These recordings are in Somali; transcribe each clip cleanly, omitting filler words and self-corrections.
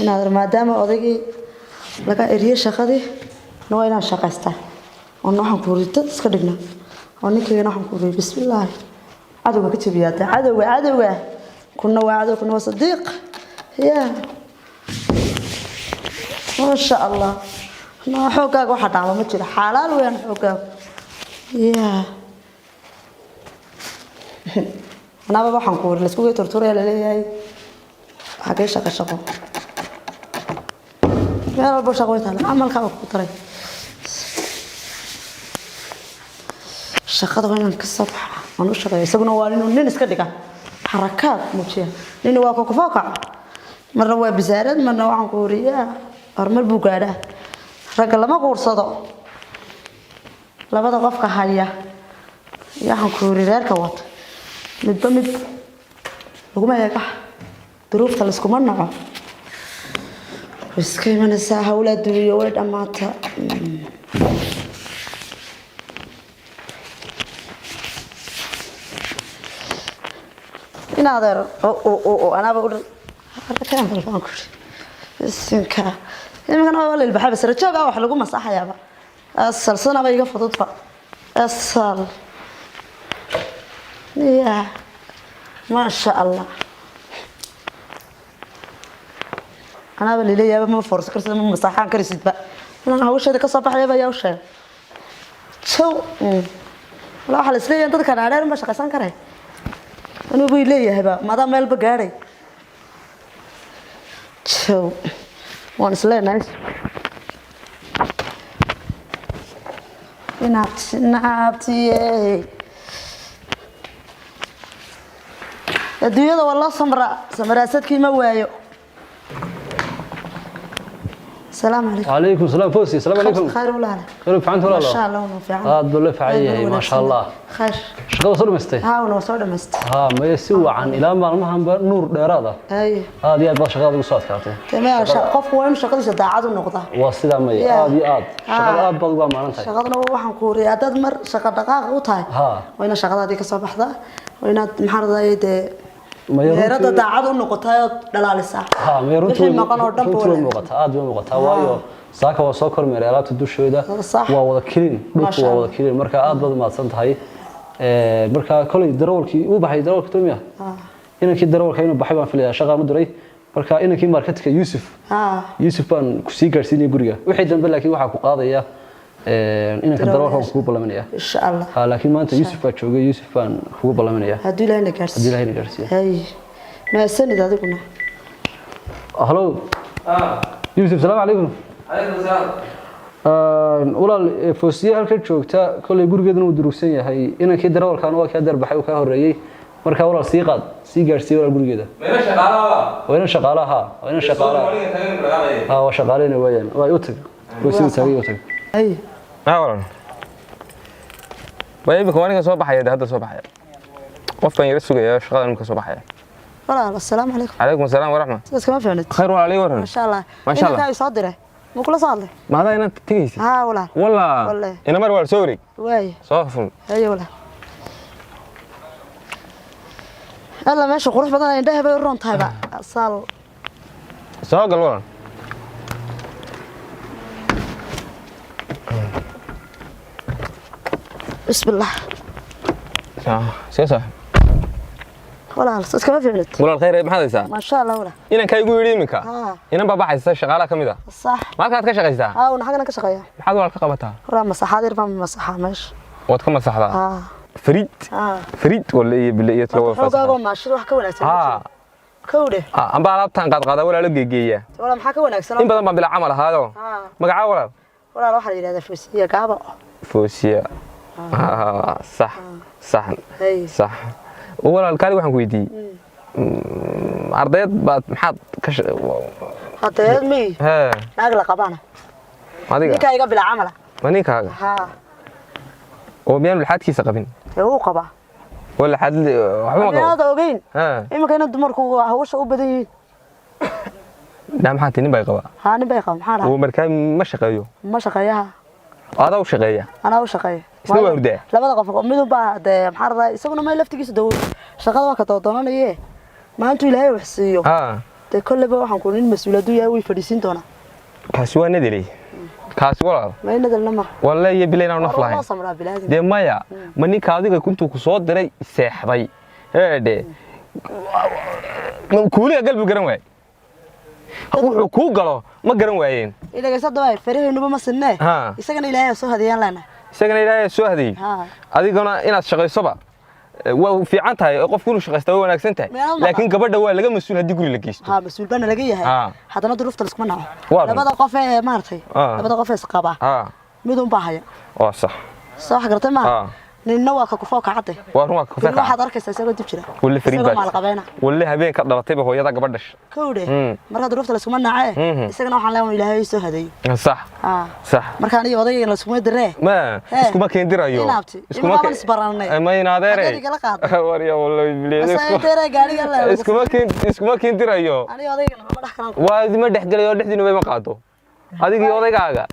نادر ما دام أوديكي لقى إريش شقدي نوينا شقسته ونحن كوريت تسكدنا ونكى نحن كوري بسم الله عدو كتب ياته عدو كنا وعدو كنا صديق يا ما شاء الله ما حوكاك واحد عم متشل حلال وين حوكاك يا أنا بابا حنكور لسكوي ترتوري للي حكي شقة يا رب شقوي ثاني عمل كابك بطري شقة وين الصبح أنا شقة يسقون وارين وننس كذا حركات متشيا لأنه واقع فوقع مرة هو بزارد مرة هو حنكورية أرمل بوجاره رجل ما قرصده لا بد قفك هيا يا حنكوري رير كوات مد لقوم يا كح ظروف تلسكم النعم بس كي من الساعة ولد دري ولد أماتها نادر أو أنا بقول كلام في الفانكور السنكا يعني أنا أقول البحر بس رجع بقى وحلقوا مساحة يا بقى الصل صنع بيجي فضفة الصل يا ما شاء الله أنا بالليل يا ما فرص كرسي من مساحة كرسي بقى أنا هوش هذا كصباح يا بيا وش شو لا حلس لي أنت كان على ما شقسان كره أنا بيلي يا هبا ما دام مال بقاري شو وانسلي نايس نابتي الدنيا والله سمراساتكي ما وايو السلام عليكم وعليكم السلام فوسي السلام عليكم خير ولا خير فعنت ولا ما شاء الله ونفعل الله فعيه ما شاء الله خير شقده صار مستي ونوصل مست ما يسوى عن الى مالمها نور دheeraada هذه aad ba shaqada ugu soo adkaatay تمام qofku waa in shaqadiisa daacad u noqdo waa sida ma aad shaqada aad baad uga maalintahay shaqadana waxaan ku riyaa dad mar shaqa dhaqaaq u tahay waa in shaqadaadii ka soo baxdaa waa inaad maxaradaayde meerada daacad u noqotay oo dhalaalisa ma runtii maqan oo dhan buu muuqata aad buu muuqata waayo saaka waa soo kormeeray alaabta dushooda waa wada kilin dhulku waa wada kilin marka aad baad maadsan tahay marka kolay darawalkii uu baxay darawalka Toomiya inankii darawalka inuu baxay baan filayaa shaqo ma diray marka inankii marketka Yusuf baan ku sii gaarsiinay guriga wixii dambe laakiin waxa ku qaadaya inanka darawalka ku balamanaya insha Allah laakiin maanta Yusuf baa joogay Yusuf baan ku balamanaya hadii Ilaahay gaarsiiyo hay ma sanid adiguna hello Yusuf salaam alaykum عليكم السلام walaal foosiye halka joogta kulay gurigeedna uu durugsan yahay inankii darawalkan waa ka darbaxay oo ka horeeyay marka walaal sii qaad sii gaarsiiyo walaal gurigeeda wayna shaqaalaha waa shaqaaleena weeyaan way u tag foosiye tagay u tag ay walaal way bika waniga soo baxay hadda soo baxay qofkan yar sugaya shaqadan ka soo baxay walaal assalaamu alaykum عليكم السلام ورحمة كما فهمت خير ولا علي ورحمة ما شاء الله ما شاء الله كاي صادره مو كل صادله ما هذا أنا تجيسي والله أنا مرة سوري واي صافن أي والله الله ماشي قروح بدنا عنده بيرون طيبة صال ساق الورن بسم الله سياسة ولا أستاذ كما فهمت ولا الخير ما حدا يسا ما شاء الله ولا إنا كاي يقول لي منك إنا بابا حيسا شغالة كميدا صح ما كانت كشغيسا ونحن كشغية حد ولا كقبتها ولا مساحة دير فم مساحة ماشي وتكم مساحة فريد فريد ولا إيه بالله يتلوى فاسا هو ماشي روح كونك كوده أم بعرفتها قد ولا لقيقية ولا محاكا ونكسر إن بدل ما بلا عمل هذا مقع ولا روح على هذا فوسية قابا فوسية صح صح ولا الكاري وحن كويدي أرضيات بعد محط كش هذا مي ناقل قبانا ما ديك نيكا يقبل عمله ما نيكا هو بيعمل الحاد كيس قبين هو قبا ولا حد هذا وقين إما كان الدمر هو شو بدي نعم حتى نبي قبا نبي قبا محارة هو مركان ما شقيه ما شقيها هذا وشقيه أنا وشقيه اسمه ورده لا بدأ قفق أمي بعد محارة يسوون ما يلفتي كيس دور شغال وقت وطننا إيه ما أنتوا إلهي وحسيو de kolleba waxaan ku nin mas'uuladu yahay way fadhiisin doona kaasi waa nadalay kaasi walaal ma nadalna ma wallahi bilayna naf lahayn samra bilaadi de maya ma ninka adiga kuntu ku soo diray seexday heede ma kuuliga galbi garan waay wuxuu ku galo ma garan waayeen ilaga sadaway faraheenuba ma sinne isagana ilaahay soo hadiyaan lana isagana ilaahay soo hadiyay adigana inaad shaqaysoba waa fiican tahay qofku inuu shaqaysto waa wanaagsan tahay laakiin gabadha waa laga mas'uul hadii guri la geysto mas'uul bana laga yahay hadana duruufta isku naco labada qof ee maartay labada qof ee isqaba midun baahaya oo sax soo xagartay ma ninna waa ka kufoo kacday waa ruuxa kufoo kacday waxaad arkaysaa isagoo dib jira wali fariid wali habeen ka dhalatay hooyada gabadha kowde marka duruufta la isku nacay isagana waxaan leeyahay ilaahay soo haday sax sax marka aniga odayga la isku diray ma iskuma keen dirayo iskuma keen isbaranay ma inaadeeray wariya wallahi bileed iskuma keen dirayo aniga odayga ma dhax karan waa ma dhaxgalayo dhaxdiina way ma qaado adiga odaygaaga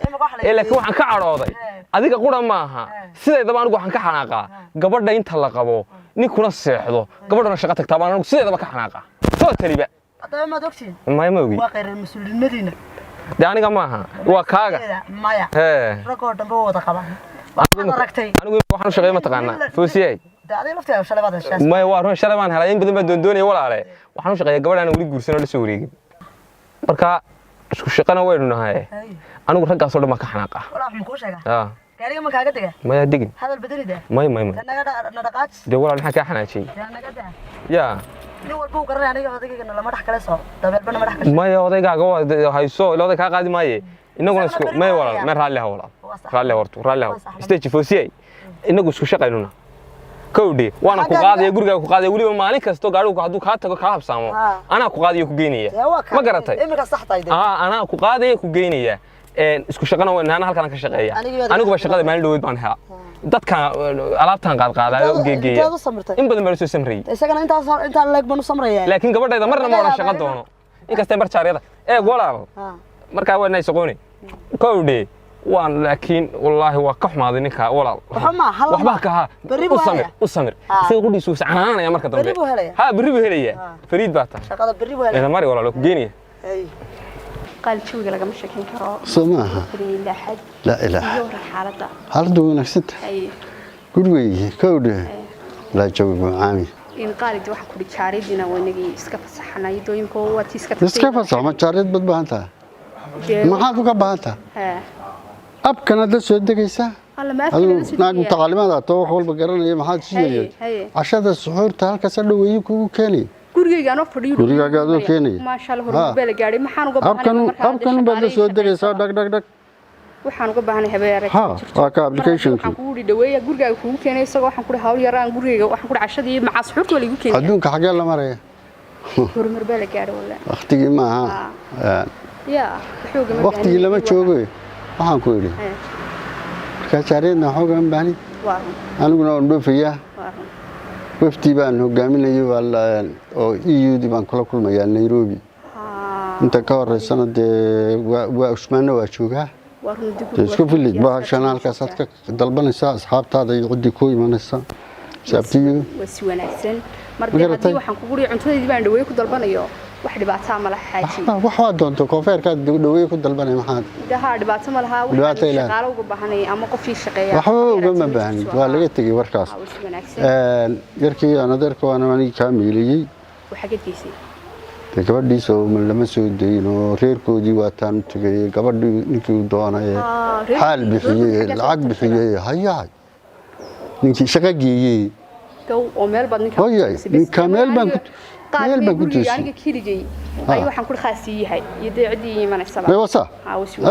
laakiin waxaan ka carooday adiga qura maaha sideedaba anigu waxaan ka xanaaqaa gabadha inta la qabo ninkuna seexdo gabadhana shaqo tagtaa baan anigu sideedaba ka xanaaqa soo taliba hadaba ma ogtiin ma ogi waa qeyr mas'uuliyadina de aniga maaha waa kaaga maya ragoo dhanba wada qabaan anigu waxaan u shaqeeyo ma taqaanaa foosiyay adiga lafteeda shalay baad heshay ma waa run shalay baan helay in badan baan doonaya walaale waxaan u shaqeeyaa gabadhan wali guursan oo la soo wareegin marka isku shaqana waynu nahay anigu raggaas oo dhan ma ka xanaaqa walaal waxaan ku sheegaa gaariga ma kaaga tagaa ma yaa digin hadal badanida may naga dhaqaaj de walaal maxaa ka xanaajay naga daa ya nin walba uu garanay aniga odayga lama dhax kale soo dabeelbana ma dhax kale ma yaa odaygaaga waa hayso ilaaday ka qaadi maaye inaguna isku may walaal ma raalli ha walaal stage foosiyay inagu isku shaqaynuna kowdii waana ku qaadaya guriga ku qaadaya waliba maalin kasto gaarigu haduu ka tago ka habsaamo ana ku qaadiyo ku geynaya ma garatay imika saxtayde ana ku qaadaya ku geynaya isku shaqana waan halkan ka shaqeeya anigu ba shaqada maalin dhaweyd baan helaa dadka alaabtan qaadqaadayo u geegeeya in badan baa soo samray isagana inta leeg banu samraya laakiin gabadhayda marna ma wada shaqo doono inkastay barjaariyada walaal marka waa inay shaqooni kowdii waan laakiin wallahi waa ka xumaaday ninka walaal waxba ka ha u samir si qudhiisu sacanaanaya marka dambe bari buu helaya fariid baata shaqada bari buu helaya mari walaal ku geeniya قال شو قال لك مش كين كرو سماها لا إله هل دو نفسك قولي كوده لا جو عامي إن قال دي واحد كل شارد دينا ونجي إسكاف صحنا يدو يمكن هو إسكاف صح ما شارد بدبانتها ما حد كبانتها أب كان ده سود كيسة الله ما في ناقم تعليمات تو حول بقرنا ما حد شيء عشان السحور تهال كسر ويجيكوا كاني gurigayga aan fadhiyo gurigaaga aad keenay ma sha Allah hor beel gaaray maxaan uga baahnay abkan bad soo dagaysaa dhag waxaan uga baahnay habeeyay waa ka application waxaan ku wadi dhaweeya gurigaaga kugu keenay isagoo waxaan ku hawl yaraan gurigayga waxaan ku cashadii maca suxurta wali igu keenay adduunka xagee la maray hormar beel gaaray wala waqtigi ma aha ya xooga ma waqtigi lama joogo waxaan ku yiri ka jaareedna xoogan baani aniguna waan dhoofiyaa wafdi baan hogaaminayo oo EU baan kula kulmayaa Nairobi inta ka horeysana waa Usmaana waa joogaa isku filid baa chanalka sadka dalbanaysa asxaabtaada iyo cidi ku imanaysa sabtiyo wasi wanaagsan markii hadii waxaan ku guriyo cuntadeedii baan dhaweey ku dalbanayo wax dhibaato ma laha xaaji wax waa doonto koofeerka dhaweey ku dalbanay maxaad daha dhibaato ma laha wax shaqaale uga baahanay ama qof ii shaqeeya wax uga baahan waa laga tagay warkaas yarkii aan adeerka waan aniga ka miiliyay waxa gedkiisii gabadhiisa oo lama soo deeyno reerkoodii waa taan tagay gabadhii ninkii doonay xaal bixiyay lacag bixiyay hayaa ninkii shaqa geeyay oo meel bad ninka meel baan ku tusay aniga kiligay ay waxaan ku khaasiyahay ciidii imanaysa ma wasa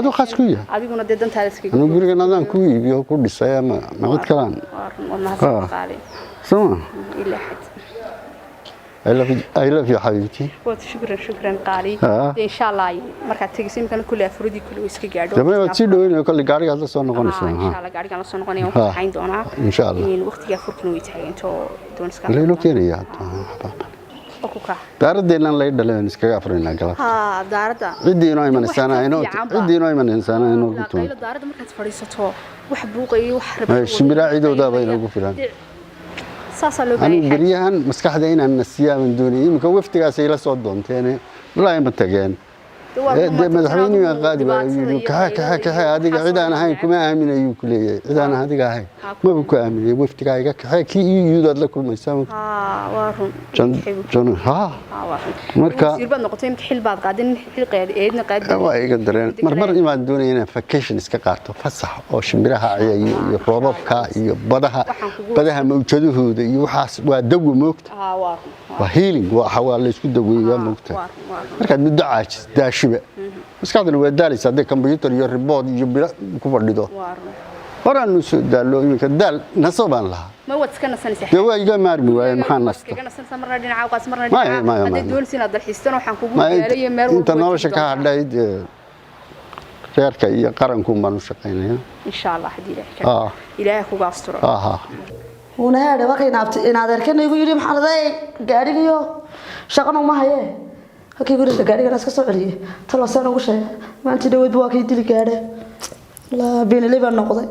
adu khaas ku yahay adiguna deedantaada iska anu guriga nadaan ku iibiyo ku dhisay ama mid kalaan soo ila had I love you حبيبتي شكرا قالي ان شاء الله marka tagisim kan kulli afrodi kulli iska gaadho dama waad si dhaween kulli gaariga la soo noqonaysaa in sha Allah gaariga la soo noqonayo waxaan hayn doonaa in sha Allah in waqtiga furkan way tahay into doon iska leelo keenaya okuka daaradeenna la dhaleen iskaga afreena galab daarada cidiino ay manaysaana inoo guto daarada markaad fadhiisato wax buuqay wax rabay shimira cidooda bay ugu filan أنا بريان مسكحة إن النسيان من دوني يمكن وفتي سيلا صوت دونتين لا يمتجين مدحويني قاعد يقولوا كها هذه قاعدة أنا هاي كم آمنة يوكلي إذا أنا هذه قاعد ما بكون آمنة وفتي قاعد كي يودد لكم مسام وارهم جن مركا يصير بدنا قطعين حل بعض قاعدين حل قاعد إيدنا قاعد واي قدرين مر ما دوني هنا فكيشن اسك قارتو فصح oo shimbiraha ay roobabka iyo badaha mawjaduhooda iyo waxaas waa dawo moogta waa healing waa xawaal isku daweeyaa moogta marka muddo caajis daashiba maskaxdana waa daalaysa hadii computer iyo report iyo bila ku fadhido horaan soo daalo iminka daal nasabaan lahaa ما هو تسكن سنة سحر. دواء يجا مارمي وين محن نست. تسكن سنة مرة دين عاوقات مرة دين. ما هذا دول سنة الحستان وحنكون عليه مرة. أنت نورش كهذا غير كي قرنكم بنوشقين. إن شاء الله حديث. إلهي أخوك أستر. هنا هذا وقت إن هذا كنا يقول لي محل ذي قاعد يو شغلنا ما هي. هكي يقول لي قاعد ناس كسرعي. ترى سنة وش ما أنت دويد بواقي تلي قاعد. لا بين اللي بنقضي.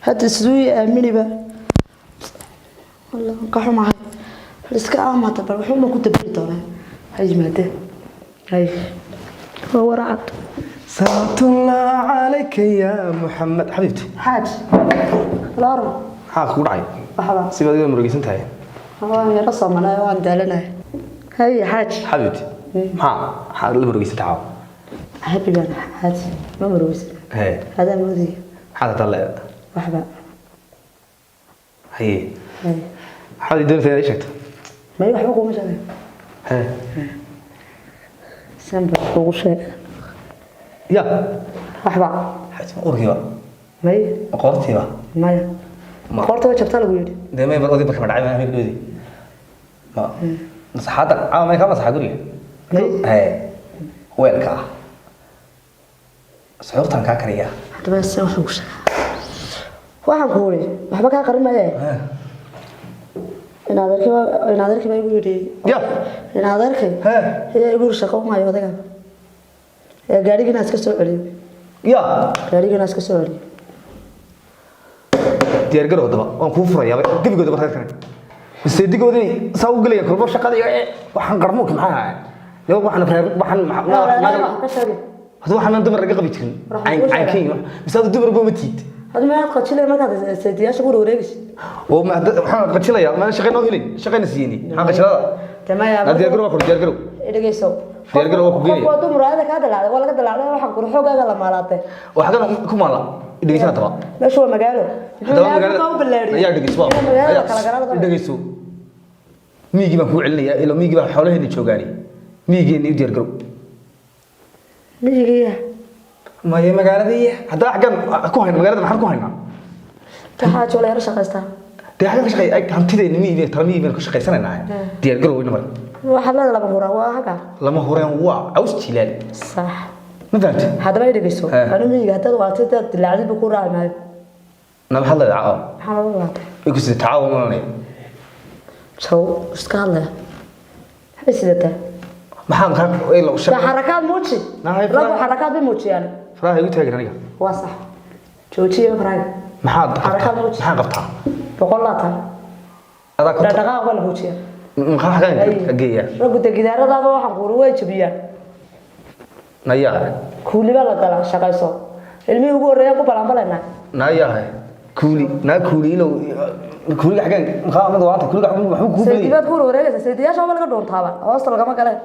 هذا سوي أمني بقى. والله كحر معي لسه ما تبر وحنا كنت بيطلع هاي جماعته هاي هو رعد صلاة الله عليك يا محمد حبيبتي حاج لا رب حاج كورعي أحلى سيبا دي مرقيسن تاعي هو يا رسم أنا وان دالنا هاي حاج حبيبتي ها حاج اللي مرقيسن تاعو حبيبي أنا حاج ما مرويس هاي هذا مودي هذا طلع وحبا هي حاجة دون ثاني شكت ما يحبوا مش هذا ها سامبل فوق شيء يا وحبا حاجة أوركي بقى ما هي قرطي بقى ما قرطي وشبتها له يدي ده ما يبغى يبغى كمان عايز يعمل دودي ما مسحاتك ما يكمل مسحات دوري هاي ويلكا سعورتان كاكريا هذا بس وحوش waxaan ku wari waxba ka qarin maaye in adeerkii baa igu yiri in adeerkii ee igu shaqo ma ayo odaga ee gaariga iska soo celiyo gaariga iska soo celiyo diyaar garow daba waan ku furayaa dibigooda barkaad kan isdigoodii saa u galay kulbo shaqada waxaan qarmo maxaa loo waxaan hadu waxaan dumar raga qabi jirin caynkiin misaad dumar boo matiid هذا ما قتشله ما كذا سيدياش أقول وريقش. وما حنا قتشله يا ما شقينا هلين شقينا سيني حنا قتشله. تمام يا. هذا يقرأ وكل يقرأ. إيه جيسو. يقرأ وكل يقرأ. هو توم رأي هذا لا ولا كذا لا وحنا كل حاجة هذا ما لاته. وحنا كم مالا إيه جيسنا تبع. لا شو مجاله. هذا مجاله. يا جيسوا. إيه جيسوا. ميجي ما هو علني إلا ميجي ما حوله هني شوقاني. ميجي نيجي يقرأ. ميجي ما هي مقالة دي هذا حاجة كوهنا مقالة ما حنا كوهنا تحاج ولا يرش قصته دي حاجة شقي هم تدي نمي ترى مي بين شقي سنة ناعي دي الجرو وين مرة وحلا لما هو حاجة لما هو هو عاوز تشيلال صح ما فهمت هذا ما يدري سو أنا ميجي هذا وقت تلعب بكرة معي نعم حلا العاو حلا وقت يقول تعاون ولا شو استقاله حس ده ما حنا كان إيه لو شق حركات موتشي لا حركات بموتشي يعني فراي يقول تاجر نيجا واصح شوتشي فراي ما حد ما حد قطع بقول لا تا هذا كنت دقائق ولا موتشي ما حاجة جية رجل تجدار هذا هو حقول ويجبيان نيا كولي بلا دلا شقيسو المي هو رياكو بلان بلنا نيا كولي نا كولي لو كولي حاجة مخاطر دوات كولي حاجة محبوب كولي سيديات كول وريجس سيديات شو بلقى دون تابع أوصل كم كله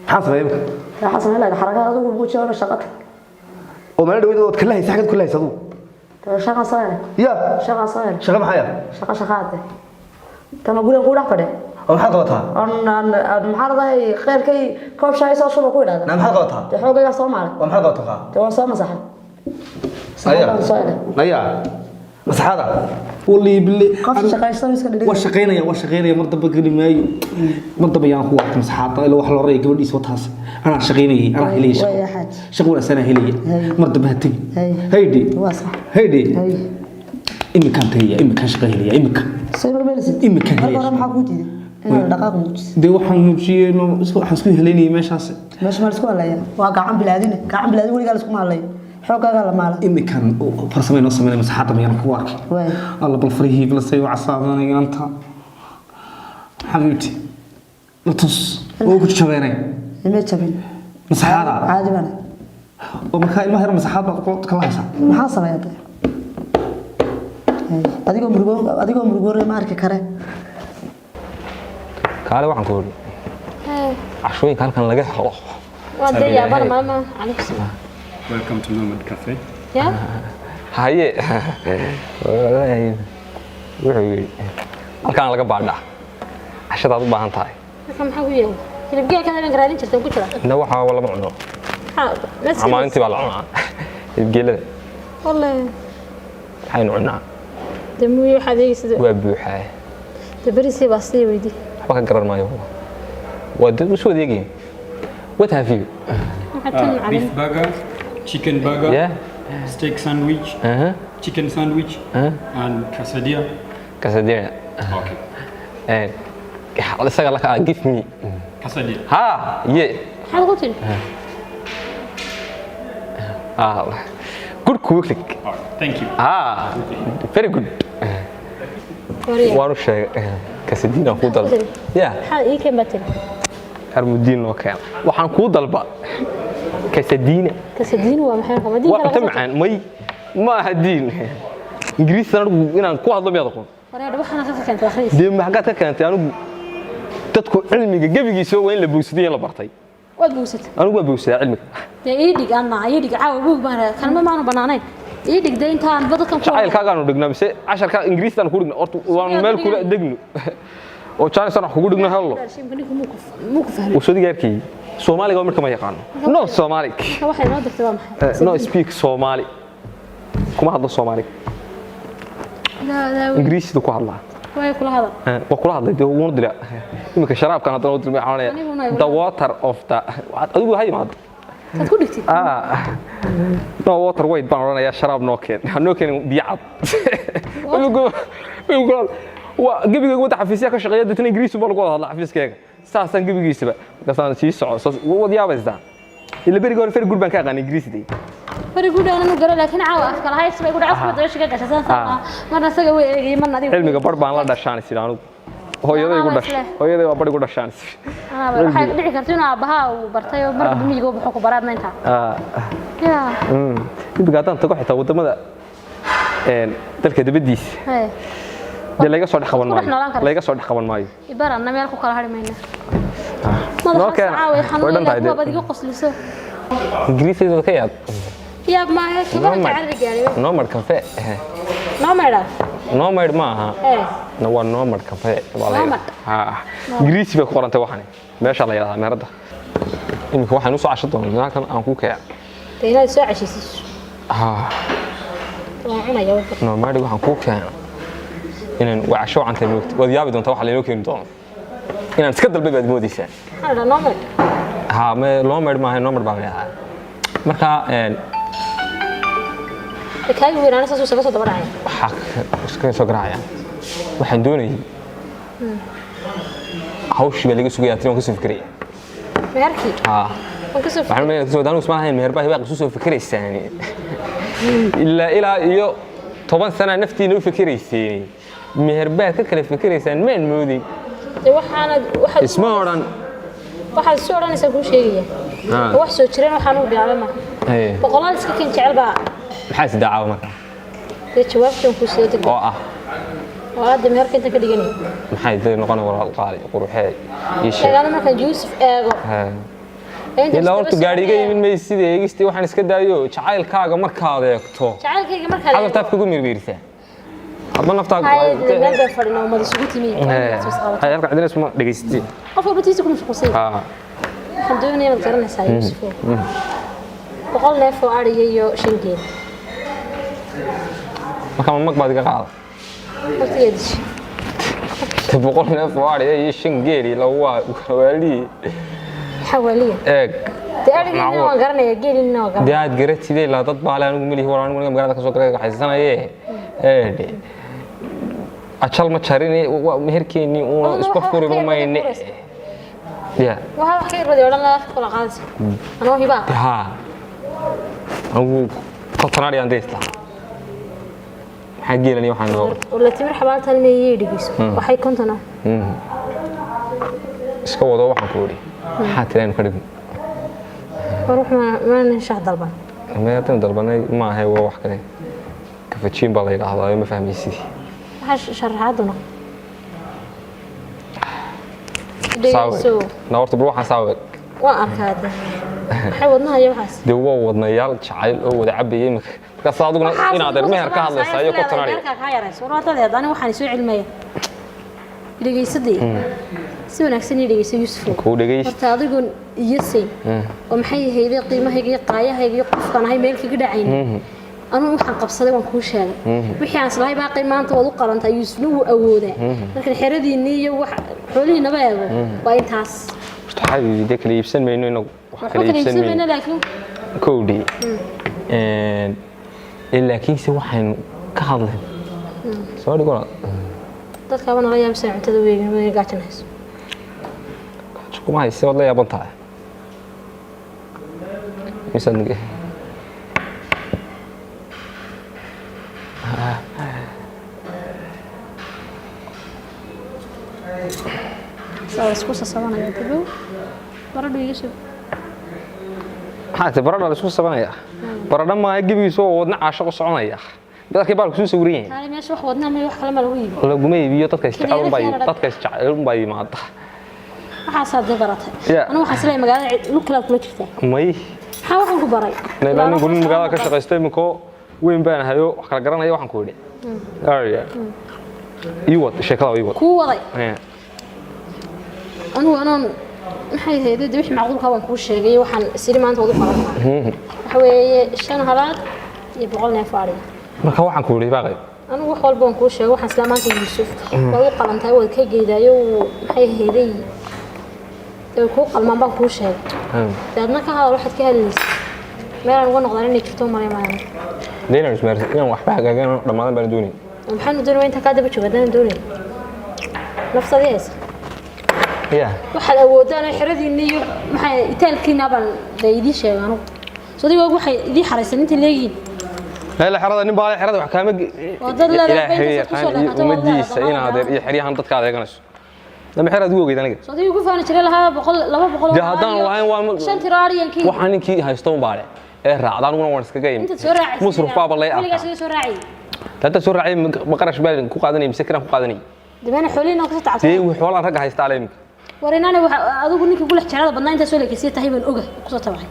حاسب يبك لا حسنا لا الحركة هذا هو موتشي ولا شقت وما ندوي دوت كلها يسحق كلها يسدو شقة صاير يا شقة صاير شقة محيا شقاته تما قولي قول أحد أنا حد قطعها أنا محارضة خير كي كوب شاي صار شو بقول هذا نعم حد قطعها تحوق يا صوم على وما حد قطعها توا صوم صح نيا بس هذا واللي باللي قف شقايستان يسكت وشقينا مرتبة قلي مايو مرتبة يا أخوة مسحاطة إلا واحد لوري قبل يسوى تاس أنا شقيني أنا هلي شغل سنة هلي مرتبة هتي هيدي هيدي إمي كانت هي إمي كان شقي هلي إمي كان سيبر بلسي إمي كان هلي أنا محاكوتي أنا دقاق موجس دي وحن موجي إنه حسكون هليني ماشي هسه ماشي مالسكو عليا واقع عم بلادين كعم بلادين ولي قال سكون عليا xoogaaga la maala iminkan farsamay noo sameynay masaxaadda mayaan ku arkay alla bal farihii blasay waa casaadanay anta xabiibti latus oo ku jabeynay ima jabin masaxaadda caadi bana oo markaa ilmaha yar masaxaadda ka lahaysa maxaa sameeyay adigoo murugo ma arki kare kaale waxaan ku yiri cashooyinka halkan laga helo Welcome to Nomad Cafe. Yeah. haye wuxuu yiri halkan laga baadhaa cashada aad u baahan tahay maxaa ku yeelay hilibgeed ka habeen garaadin jirtay ku jira inna waxa wala ma cuno maalintii baa la cunaa hilibgeelada wallahi waxaynu cunaa damuuyo xadeeysid waa buuxaa dabarisi baa sii weydii waxba ka garan maayo waa dad u soo deegay what have you Beef burger, chicken burger, yeah steak sandwich, chicken sandwich, and quesadilla. Quesadilla. Okay. Isaga laka give me. Quesadilla. Ha, yeah. maxaad ku tiri Good cooking. Thank you. Very good. Waanu sheegay quesadilla ku dalba. Yeah. maxaa ii keen batin Armudiin oo keen. Waxaan ku dalba quesadilla. kasadini waa maxay qamadii Waa tamcaan may ma hadin. Ingiriis anigu inaan ku hadlo miyaad aqoon. wareer waxana ka keentay akhriis Dee maxaad ka keentay anigu dadku cilmiga gabigiisa waa in la buusiday la bartay. waad buusatay anigu waa buusidaa cilmiga. dee ii dhig anna ii dhig caawa buug baan kalma maanu banaanayn ii dhig dee intaan badalkan ku jacaylkaagaan dhignaa mise casharka ingiriistan ku dhigna horta waan meel kula degno oo jaanisana wax kugu dhigno hello muu ku fahmay usoo digaarkii Soomaaliga marka ma yaqaan no Soomaali waxay noo dirtay waa maxay no speak Somali kuma hadlo Soomaali ingiriisi ku hadlaa way kula hadal waa kula hadlay dee ugu dira imika sharaabkan hadda u dirmay xawanaya the water of the adigu hay maad tad ku dhigtid no water wait baan oranayaa sharaab noo keen biyo cad waa gabiga wada xafiisya ka shaqeeya dadna ingiriisi baa lagu hadlaa xafiiskayga saasan gabigiisaba kasaan sii soco wad yaabaysaa ila beriga hore gurban ka aqaan ingiriisi very good aanu garo laakiin caawa afka lahayd bay gudhaaf ku dashka gashan marna saga way eegay marna adiga cilmiga bar baan la dhashaan sidaan hooyaday igu dhashay hooyaday waa bar igu dhashaan waxay dhici kartaa inuu aabaha uu bartay oo marba miyiga uu ku baraadna inta inta gaadaan tago xitaa wadamada dalka dabadiisa laga soo dhaxaban maayo ibaran meel ku kala harimayna Okay. ingiriisiga ka yaab yaab ma aha kabar jacayl gaaray nomad cafe nomad ma aha waa nomad cafe ingiriisi bay ku qorantay waxan meesha la yiraahdaa meerada imika waxaan u soo casho doonaa halkan aan ku keenay inaad soo cashaysid nomad waxaan ku keenay inaan waa casho canta moogto wad yaabi doontaa waxa la inoo keeni doono inaan iska dalbay baad moodaysaa nomad ma nomad ma aha nomad baa leeyahay marka kaaga weeraan soo soo daba dhacay waxa iska soo garaacaya waxaan doonayay hawshii baa laga sugayaa tiin ka soo fikiray meherkii waxaan ma soo daanu ismaahayn meher baa isu soo fikiraysaan ilaa iyo 10 sano naftiina u fikiraysay meher baa ka kala fikiraysaan meen moodin waxa isma oran waxa soo oranaysa ku sheegaya wax soo jireen waxaan u bilaabay ma boqolaal iska keen jecel baa maxaa sidaaca marka jawaabtan ku soo degay oo hadda meherka inta ka dhiganay maxay day noqon walaal qaali quruxay iyo sheegana marka Yusuf eego ilaa horta gaariga yimin may sidii eegistii waxaan iska daayo jacaylkaaga markaad eegto jacaylkayga markaad eegto aad kugu mirmiirtaa adma naftaaga meel bay fadhinaa umada isugu timi halka cidina isma dhageysatay qof walba tiisa ku mashquulsan waxaan doonayaa inaad garanaysaa Yusuf boqol neef oo ariga iyo 5 geel marka mag baad iga qaada boqol neef oo ariga iyo 5 geel la waali حواليه تاريخ إنه قرني جيل إنه قرن ده عاد قرأت سيدي لا تطبع على أنو ملي هو أنا مقولك مقرنك كسوق رأيك حسنا إيه أشال ما تشاريني ومهركيني وإسبوعكوري بما يني يا وهذا خير بدي ولا لا كل قاس أنا وهي بقى ها أو kontonaad aan deystaa maxaa geelani waxaan loo wala timir xabaaltan ma yeedhigiiso waxay kontona iska wado waxaan ku wadi maxaa tiraan ka dhigin ruux ma shax dalban ma tan dalbanay ma ahay wax kale kafajiin baa la yiraahdaa ma fahmaysid waxa sharaxaduna saawe nawarta bal waxaan saawe waa arkaade waxay wadnaha iyo waxaas dee waa wadnayaal jacayl oo wada cabayay marka saaduguna inaad meher ka hadlaysaa iyo kontonaad ka yarayso waraatadeed ani waxaan soo cilmaya dhageysadii si wanaagsan dhageyso Yusuf ku dhageysto horta adigu iyasay oo maxay hayday qiimahayga iyo qaayahayga qofkan ahay meel kaga dhacayn anu waxaan qabsaday waan ku sheegay wixii aan islaahay baa qiimaanta wad u qarantay Yusuf uu awooday marka xiradiini iyo wax xoolihiina baa eego waa intaas waxay idin kala iibsan mayno inagu wax kala iibsan mayno laakiin koodi laakiin si waxaan ka hadlay soo dhigo dadka wana la yaabsan cuntada weyn way gaajinayso kuma hayse wad la yaaban tahay misanige isku sasabanaya tabu baradho iiso haata baradho isku sabanaya baradho ma gibiiso wadna caashaqo soconaya dadka baa ku soo wariyeen hal meesha wax wadna ma wax kale ma lagu iibiyo lagu ma iibiyo dadka isjecel bay maanta waxa saad baratay anu waxa silay magaalada lug kala kula jirtaa may waxa waxaan ku baray naylaan gurin magaalada ka shaqaystay imiko weyn baan hayo wax kala garanaya waxaan ku wadi area iwad sheekada iwad ku waday anu maxay hay'adda wixii macquulka waan ku sheegay waxaan siri maanta wada qaran waxa weeye 5 halaad iyo 100 neef ari marka waxaan ku wadi baaqay anu wax walba waan ku sheegay waxaan isla maanta Yusuf waa u qalantay wad ka geedayo maxay hay'aday ku qalmaan baan ku sheegay dadna ka hadal waxaad ka hadlaysaa meelaan uga noqdaan inay jirto mareemaan deena ismaartay inaan wax baagagan dhammaan baan doonay maxaan doonay inta ka daba joogadaan doonay nafsadees waxaad awoodaan xiradiina iyo maxay itaalkiina baan leeydi sheegaan soo waxay idii xaraysan inta leeyiin la xirada nin baa xirada wax kaama ilaahay umadiisa inaad iyo xiriyahan dadka adeeganayso lama xirad ugu ogeyd aniga soo ugu faani jiray lahaa 200 hadaan lahayn waa shan tiraariyankii waxaan ninkii haysto baale ee raacdaan una waan iskaga yimid musruf baaba lay ah soo raacay dadka soo raacay ma qarash baa ku qaadanay mise kiraan ku qaadanay dibana xooliina ku tacabtay ee xoolaha rag haysta aleem warinaana adigu ninkii gulax jaalada badnaa inta soo leekaysiin tahay baan oga ku soo tabay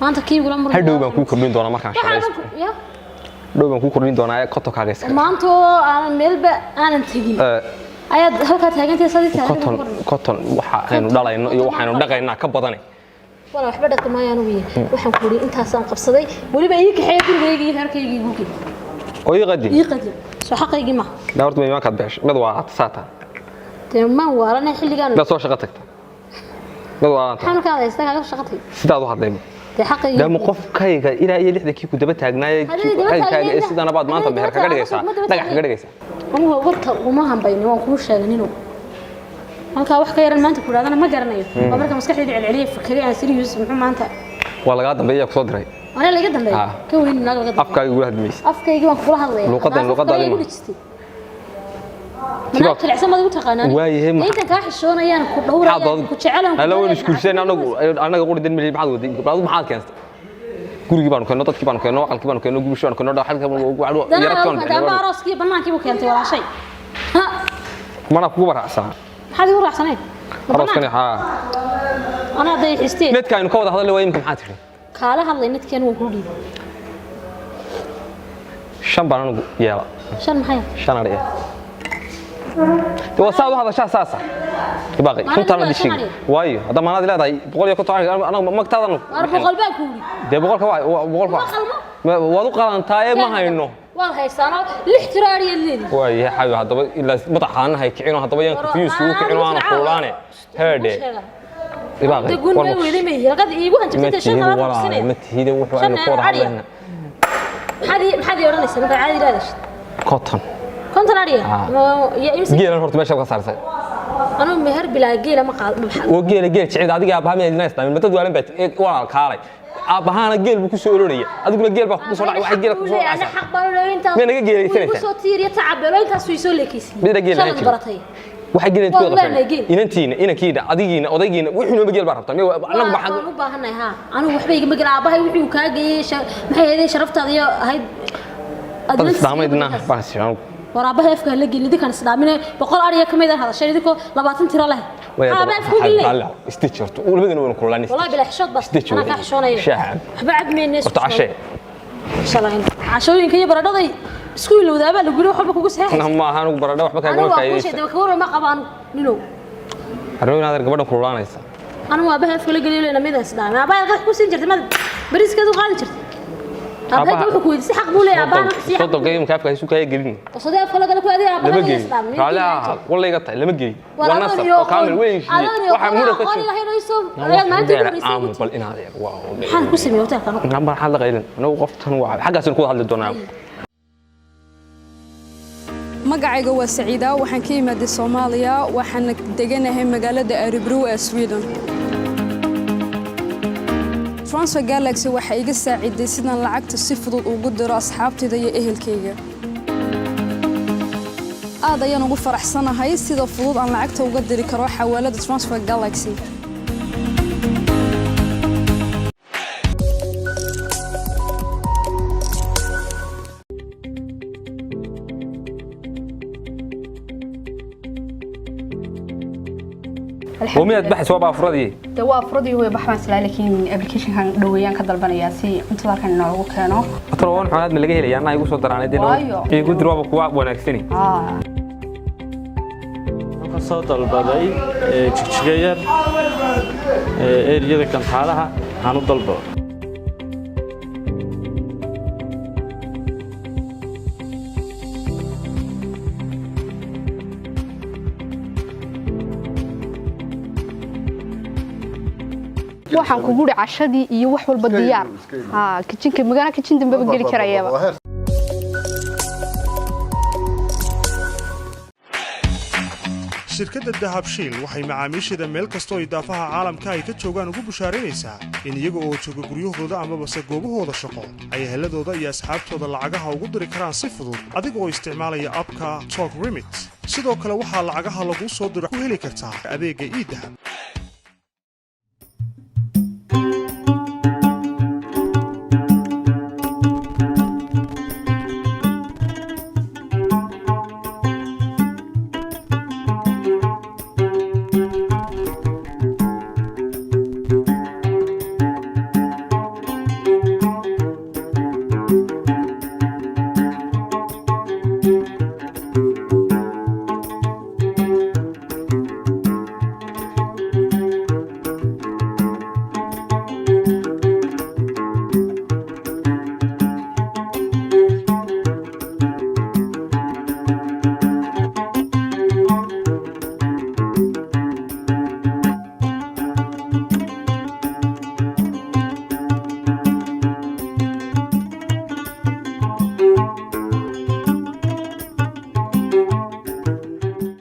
maanta kii gula mar hadhow baan ku kordhin doonaa markaan shaqaysto hadhow baan ku kordhin doonaa koto kaaga iska maanta aan meelba aanan tagin ayaad halka taagantay sadii taagantay koton waxa aynu dhalayno iyo waxaanu dhaqaynaa ka badanay wala waxba dhaqmayaan ugu waxaan ku yiri intaas aan qabsaday waliba ii kaxay gurigayga iyo harkayga guugi oo ii qadi soo xaqaygi ma dhawartu ma ka beesh mid waa saata deemaan waarana xilligan la soo shaqo tagta mid waa waxaan ka hadlaystaa ka shaqo tagtay sidaad u hadlaymo dama qofkayga ilaa iyo 60 ku daba taagnaayay kaaga sidana baad maanta meher kaga dhigaysaa dhagax kaga dhigaysaa anigu warta uma hanbayni waan ku sheeganino halka wax ka yaran maanta ku raadana ma garanayo waa marka maskaxdayda celceliye fikri aan serious muxuu maanta waa laga dambeeyaa ku soo diray ana laga dambeeyay ka weyn naga laga afkayga ugu hadmaysa afkayga waan kula hadlaya luqadan ma tilcsan ma ugu taqaanaan waayahay inta ka xishoonayaan ku dhowrayaan ku jecelaan hala waan isku sheen anaga qoridan milay maxaad waday baad maxaad keentay gurigi baan keenno dadkii baan keenno aqalkii baan keenno gubisho baan keenno dhaxalka baan yaradkan daba arooskii banaankii buu keentay walaashay mana kugu baraacsan maxaad ugu raacsanay arooskani ana day xistay nedka aynu ka wada hadalay waa imka maxaad tiri kala hadlay nedkan wuu ku dhiibay shan baan anigu yeela shan maxay shan ariya وصاعد هذا شاء ساسا يبغى كنت أنا دشين وايو هذا ما نادي لا ذا بقول يكون تعال أنا ما كتاد أنا بقول باكوري ده بقول كواي بقول كواي وادو قران تاي ما هينو والله سنة الاحتراري اللي واي حبيبي هذا إلا مطعنا هاي كعنوا هذا بيان كفيوس وكعنوا أنا فلانة هردي يبغى تقول ما ويلي مي لقد يبغى أنت بتدش أنا ما سنة متهيدة وحنا نقول هذا هذه يورنا السنة عادي لا دش كوتن كنت ناريه يا إمسك جيل أنا هرت ماشي بكسر ساي أنا مهر بلا جيل ما قال وجيل جيل شعيد هذا جاب هم الناس تامين متى دوالين بيت ولا كاري aabahaana geel buu ku soo oranaya adiguna geel baa ku soo dhacay waxa geel ku soo dhacay xaq baan leeyahay ma naga geelaysanaysaa ku soo tiiriya tacabelo intaas way soo leekaysan mida geel ay baratay waxa geel inta wada inantiina inankiina adigiina odaygiina wuxuu noo geel baa rabtaa anagu baxan u baahanahay ha anigu waxba iga magala aabahay wuxuu ka geeyay maxay ahayd sharaftaada iyo ahayd adna islaamaydna baasiyo waraabaha afka la gelid kan islaamina boqol ariya kamid ah hadashay idinko 20 tiro leh aba afku gelay istijirto ulmadina waan kulani wallahi bila xishood bas ana ka xishoonayo waxba cadmeynay taashe salaam cashooyinka iyo baradhaday isku ilowdaaba la guri waxba kugu saxay ma ahaan ugu baradho waxba kaaga faa'iideysan anigu ka warma qabaan nino arrin aad gabadhan kululaanaysa anigu aabaha afka la gelay leena midaas dhaana aabaha qad ku siin jirtay bariiskeedu qaadi jirtay aabaha wuxuu ku yidhi xaq buu leeyahay aabaha si soo dogay imka afka isu kaya gelin qosada afka la gala ku adeey aabaha lama geey kala wallahi iga tahay lama geey wana saf oo kaamil weyn waxa mura ka jiro ayaad maanta ku aamu bal inaad eeg waaw waxaan ku sameeyay hotelka number xal la qaylin anagu qoftan waa xaggaas ku hadli doonaa magacayga waa Saciida waxaan ka imaaday Soomaaliya waxaan deganahay magaalada Örebro ee Sweden Transfer Galaxy waxa iga saaciday sidaan lacagta si fudud ugu diro asxaabtayda iyo ehelkayga aad ayaan ugu faraxsanahay sida fudud aan lacagta uga diri karo xawaalada Transfer Galaxy ومية بحث وابا أفرادي دوا أفرادي هو بحث لكن أبليكيشن كان دويان كدلبنا سي أنتظار كان نوعه كانوا أتروون حالات من لقيه لي أنا يقول صدر عن دينه يقول دروب قواب ونكسني صوت البداي تشجير إيريا كان حالها عنو ضلبه waxaan ku guri cashadii iyo wax walba diyaar kitchenka magana kitchen dambe geli karayaba shirkadda Dahabshiil waxay macaamiisheeda meel kasta oo idaafaha caalamka ay ka joogaan ugu bushaaraynaysaa in iyaga oo jooga guryahooda ama goobahooda shaqo ay heladooda iyo asxaabtooda lacagaha ugu diri karaan si fudud adiga oo isticmaalaya abka Talk Remit sidoo kale waxaa lacagaha lagu soo diro ku heli kartaa adeegga e-Dahab